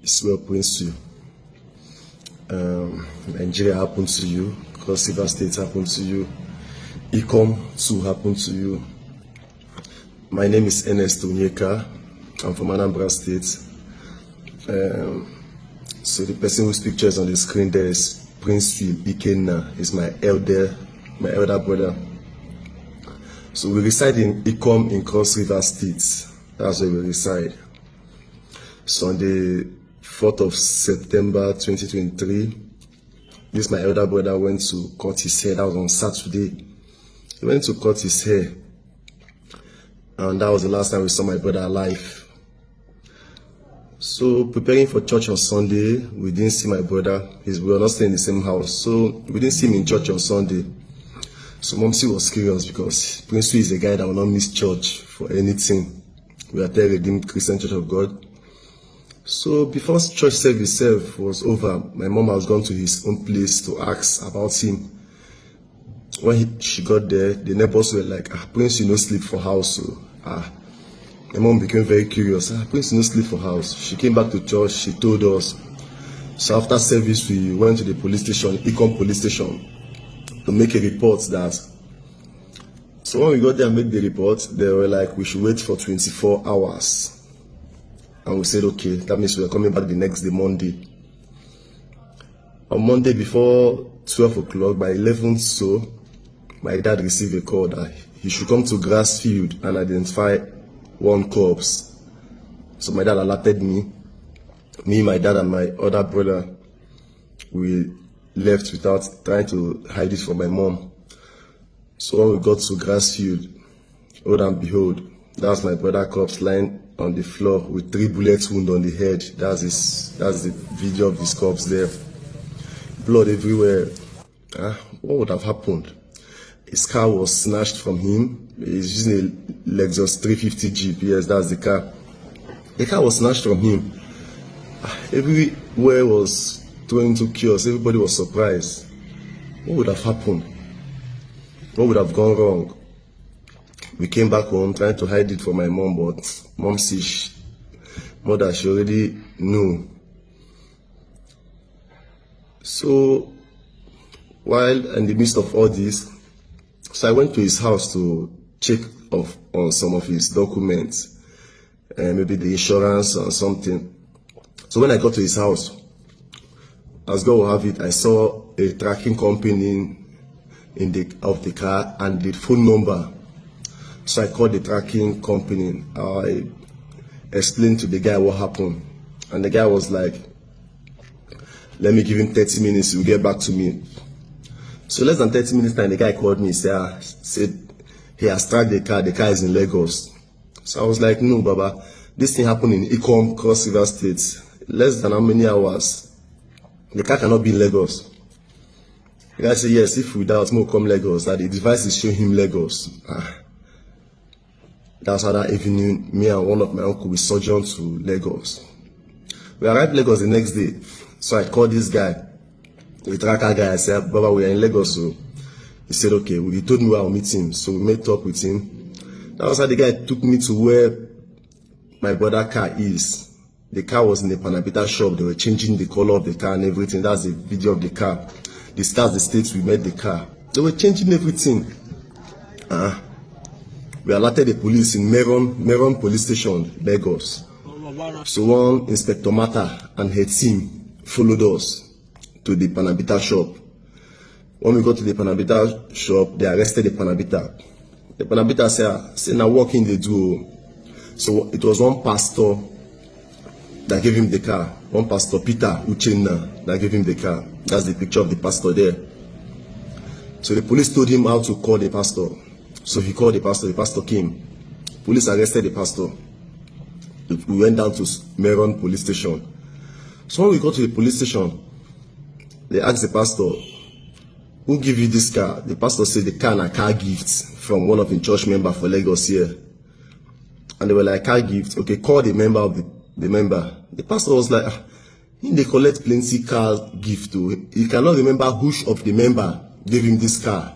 Israel Princewill. Nigeria happened to you. Cross River State happened to you. Ikom too happened to you. My name is Enearst Onyeka. I'm from Anambra State. So the person whose picture is on the screen there is Princewill Ikenna. He's my elder brother. So we reside in Ikom in Cross River State. That's where we reside. So on the 4th of September 2023, this my elder brother went to cut his hair. That was on Saturday. He went to cut his hair, and that was the last time we saw my brother alive. So preparing for church on Sunday, we didn't see my brother. We were not staying in the same house, so we didn't see him in church on Sunday. So Momsi was curious because Princewill is a guy that will not miss church for anything. We are the Redeemed Christian Church of God. So before church service itself was over, my mom has gone to his own place to ask about him. When she got there, the neighbors were like, Prince, you no sleep for house. So, my mom became very curious. Prince, you no sleep for house. She came back to church, she told us. So after service, we went to the police station, Ikom police station, to make a report that. So when we got there and made the report, they were like, we should wait for 24 hours. And we said, okay, that means we are coming back the next day, Monday. On Monday before 12 o'clock, by 11 so, my dad received a call that he should come to grass field and identify one corpse. So my dad alerted me. Me, my dad, and my other brother, we left without trying to hide it from my mom. So when we got to grass field, lo and behold, that's my brother corpse lying on the floor with 3 bullet wounds on the head. That's the video of his corpse there. Blood everywhere. What would have happened? His car was snatched from him. He's using a Lexus 350 Jeep. Yes, that's the car. The car was snatched from him. Everywhere was thrown into chaos. Everybody was surprised. What would have happened? What would have gone wrong? We came back home trying to hide it from my mom, but mom says, mother, she already knew. So, while in the midst of all this, so I went to his house to check on some of his documents, maybe the insurance or something. So when I got to his house, as God will have it, I saw a tracking company of the car and the phone number. So I called the tracking company. I explained to the guy what happened. And the guy was like, let me give him 30 minutes, he'll get back to me. So less than 30 minutes time, the guy called me, said he has tracked the car is in Lagos. So I was like, no, Baba, this thing happened in Ikom, Cross River State. Less than how many hours? The car cannot be in Lagos. The guy said, yes, if we doubt, we'll come Lagos, that the device is showing him Lagos. That's how that evening, me and one of my uncles, we sojourned to Lagos. We arrived in Lagos the next day. So I called this guy, the tracker guy. I said, Baba, we are in Lagos. So he said, okay. He told me where I'll meet him. So we made talk with him. That was how the guy took me to where my brother's car is. The car was in the Panabita shop. They were changing the color of the car and everything. That's the video of the car. That's the states we met the car. They were changing everything. We alerted the police in Meron Police Station, Lagos. So one Inspector Mata and her team followed us to the Panabita shop. When we got to the Panabita shop, they arrested the Panabita. The Panabita said, now walk in the door. So it was one pastor that gave him the car. One pastor, Peter Uchenna, that gave him the car. That's the picture of the pastor there. So the police told him how to call the pastor. So he called the pastor came. Police arrested the pastor. We went down to Meron Police Station. So when we got to the police station, they asked the pastor, who gave you this car? The pastor said the car and a car gift from one of the church members for Lagos here. And they were like, car gift? Okay, call the member of the member. The pastor was like, they collect plenty car gift too. He cannot remember which of the member gave him this car.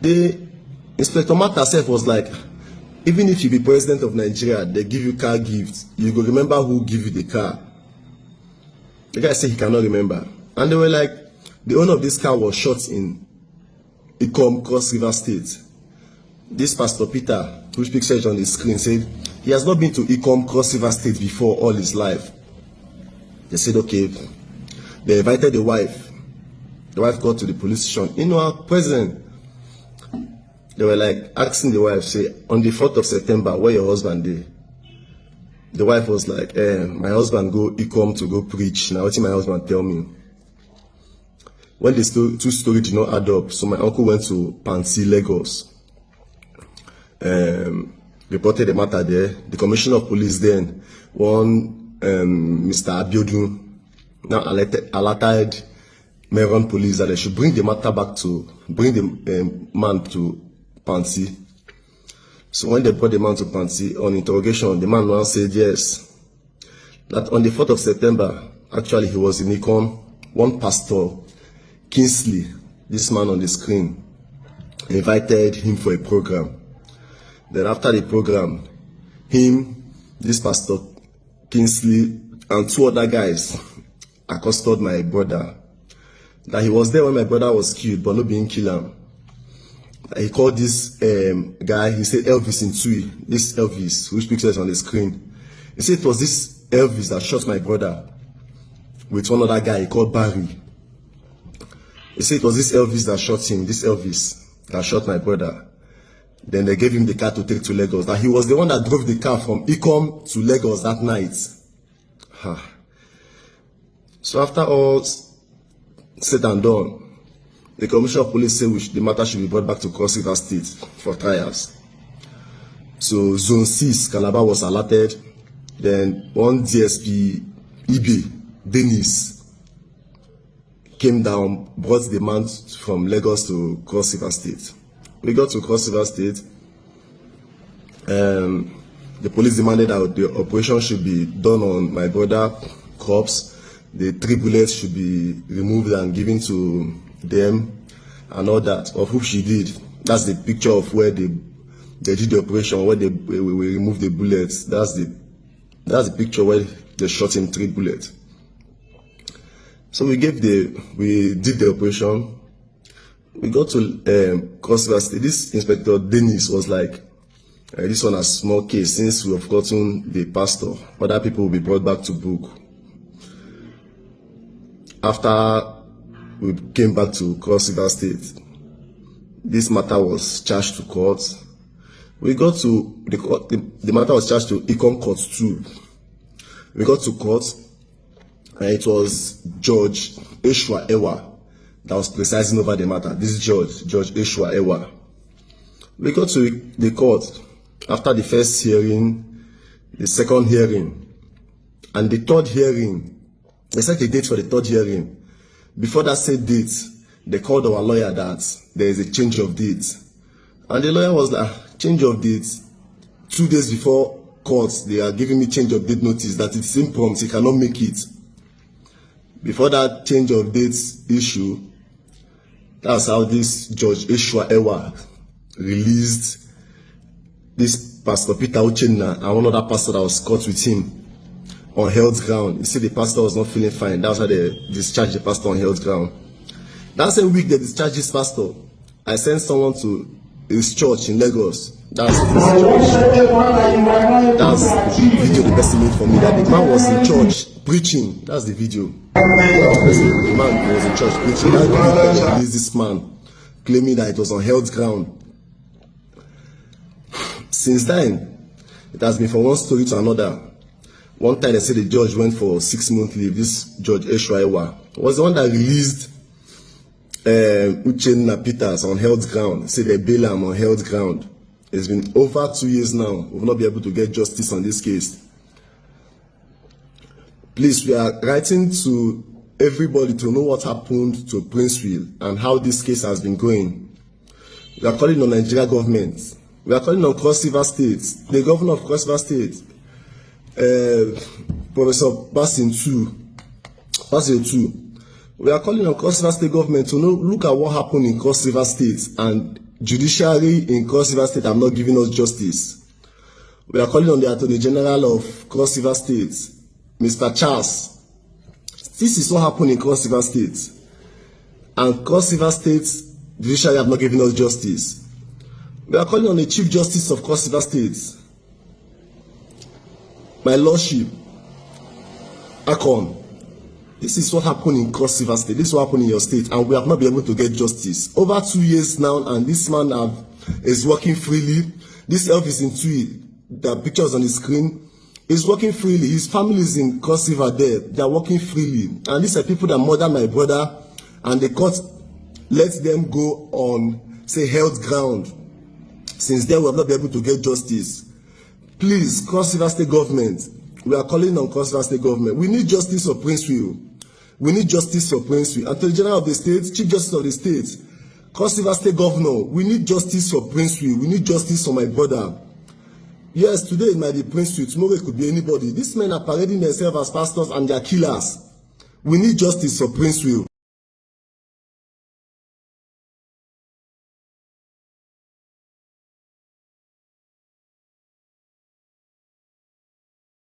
The Inspector Mark herself was like, Even if you be president of Nigeria, they give you car gifts, you go remember who give you the car. The guy said he cannot remember. And they were like, the owner of this car was shot in Ikom, Cross River State. This Pastor Peter, who speaks on the screen, said he has not been to Ikom, Cross River State before all his life. They said, okay. They invited the wife. The wife got to the police station. You know, president. They were like asking the wife, say, on the 4th of September, where your husband did? The wife was like, my husband go Ikom to go preach. Now what did my husband tell me? When the two stories did not add up, so my uncle went to Pansi, Lagos. Reported the matter there. The commissioner of police then, Mr. Abiodun, now alerted Meron police that they should bring the matter back to, bring the man to Pansi. So when they brought the man to Pansi on interrogation, the man now said yes. That on the 4th of September, actually he was in Ikom, one Pastor Kingsley, this man on the screen, invited him for a program. Then after the program, this Pastor Kingsley and two other guys accosted my brother. That he was there when my brother was killed, but not being killed. He called this guy, he said Elvis in Tui, this Elvis, which picture is on the screen. He said it was this Elvis that shot my brother with one other guy he called Barry. He said it was this Elvis that shot him, this Elvis that shot my brother. Then they gave him the car to take to Lagos. That he was the one that drove the car from Ikom to Lagos that night. So after all said and done, the commissioner of police said the matter should be brought back to Cross River State for trials. So Zone 6, Calabar was alerted. Then one DSP, Dennis, came down, brought the man from Lagos to Cross River State. We got to Cross River State. The police demanded that the operation should be done on my brother corpse. The 3 bullets should be removed and given to them and all that, of whom she did. That's the picture of where they did the operation, where we removed the bullets. That's the picture where they shot him 3 bullets. So we did the operation. We got to Cross River State. This Inspector Dennis was like, this one a small case, since we have gotten the pastor, other people will be brought back to book. After we came back to Cross River State, this matter was charged to court. We got to the court, the matter was charged to Ikom Court 2. We got to court, and it was Judge Ashua Ewah that was presiding over the matter. This is Judge Ashua Ewah. We got to the court after the first hearing, the second hearing, and the third hearing. They set a date for the third hearing. Before that set date, they called our lawyer that there is a change of date. And the lawyer was like, change of date. 2 days before court, they are giving me change of date notice that it's impromptu, he cannot make it. Before that change of date issue, that's how this Judge Ashua Ewah released this Pastor Peter Uchenna and one other pastor that was caught with him on health ground. You see, the pastor was not feeling fine. That's why they discharged the pastor on health ground. That same week they discharged this pastor, I sent someone to his church in Lagos. That's his church. That's the video the person made for me. That the man was in church preaching. That's the video. The man was in church preaching. That's the video that released this man claiming that it was on health ground. Since then, it has been from one story to another. One time they said the judge went for 6-month leave. This Judge Ashua Ewah was the one that released Uchenna Peters on health ground. Said they bail him on health ground. It's been over 2 years now. We've not been able to get justice on this case. Please, we are writing to everybody to know what happened to Princewill and how this case has been going. We are calling on Nigeria government. We are calling on Cross River State, the governor of Cross River State, Professor Basin 2. We are calling on Cross River State government to look at what happened in Cross River State, and judiciary in Cross River State are not giving us justice. We are calling on the Attorney General of Cross River State, Mr. Charles. This is what happened in Cross River State. And Cross River State judiciary have not given us justice. We are calling on the Chief Justice of Cross River State, my Lordship, Ikom. This is what happened in Cross River State. This is what happened in your state, and we have not been able to get justice. Over 2 years now, and this man is working freely. This elf is into it. The pictures on the screen. He's working freely. His family is in Cross River there. They are working freely. And these are people that murdered my brother, and the court let them go on, say, held ground. Since then, we have not been able to get justice. Please, Cross River State government, we are calling on Cross River State government. We need justice for Princewill. We need justice for Princewill. Attorney General of the State, Chief Justice of the State, Cross River State Governor, we need justice for Princewill. We need justice for my brother. Yes, today it might be Princewill, tomorrow it could be anybody. These men are parading themselves as pastors and they are killers. We need justice for Princewill.